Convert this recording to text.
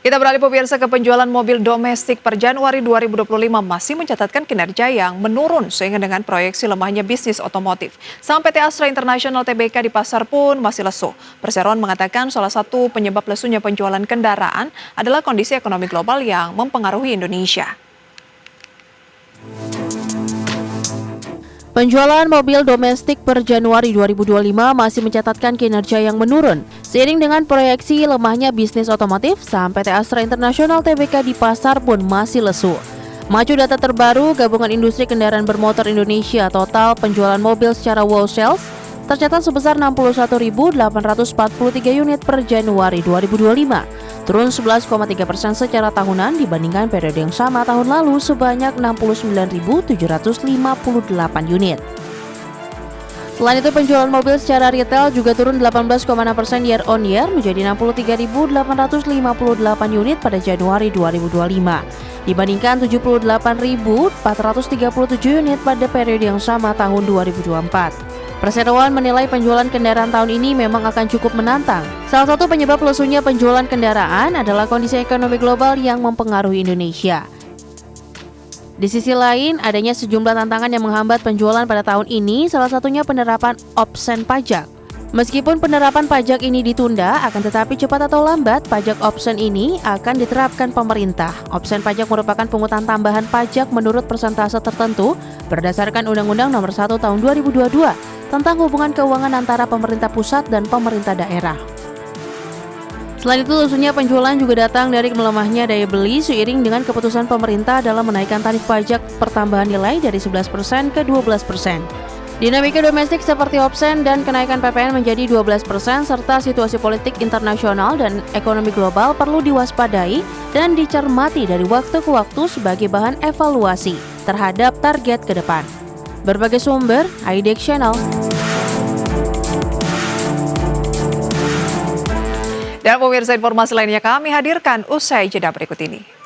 Kita beralih pemirsa ke penjualan mobil domestik per Januari 2025 masih mencatatkan kinerja yang menurun sehingga dengan proyeksi lemahnya bisnis otomotif. Saham PT Astra International Tbk di pasar pun masih lesu. Perseroan mengatakan salah satu penyebab lesunya penjualan kendaraan adalah kondisi ekonomi global yang mempengaruhi Indonesia. Penjualan mobil domestik per Januari 2025 masih mencatatkan kinerja yang menurun. Seiring dengan proyeksi lemahnya bisnis otomotif, saham PT Astra International Tbk di pasar pun masih lesu. Maju data terbaru Gabungan Industri Kendaraan Bermotor Indonesia, total penjualan mobil secara wholesale tercatat sebesar 61.843 unit per Januari 2025, turun 11,3% secara tahunan dibandingkan periode yang sama tahun lalu sebanyak 69.758 unit. Selain itu, penjualan mobil secara retail juga turun 18,6% year on year menjadi 63.858 unit pada Januari 2025, dibandingkan 78.437 unit pada periode yang sama tahun 2024. Perseroan menilai penjualan kendaraan tahun ini memang akan cukup menantang. Salah satu penyebab lesunya penjualan kendaraan adalah kondisi ekonomi global yang mempengaruhi Indonesia. Di sisi lain, adanya sejumlah tantangan yang menghambat penjualan pada tahun ini, salah satunya penerapan opsen pajak. Meskipun penerapan pajak ini ditunda, akan tetapi cepat atau lambat pajak opsen ini akan diterapkan pemerintah. Opsen pajak merupakan pungutan tambahan pajak menurut persentase tertentu berdasarkan Undang-Undang Nomor 1 Tahun 2022 tentang hubungan keuangan antara pemerintah pusat dan pemerintah daerah. Selain itu, lesunya penjualan juga datang dari melemahnya daya beli seiring dengan keputusan pemerintah dalam menaikkan tarif pajak pertambahan nilai dari 11% ke 12%. Dinamika domestik seperti opsen dan kenaikan PPN menjadi 12% serta situasi politik internasional dan ekonomi global perlu diwaspadai dan dicermati dari waktu ke waktu sebagai bahan evaluasi terhadap target ke depan. Berbagai sumber, IDX Channel. Dan pemirsa, informasi lainnya kami hadirkan usai jeda berikut ini.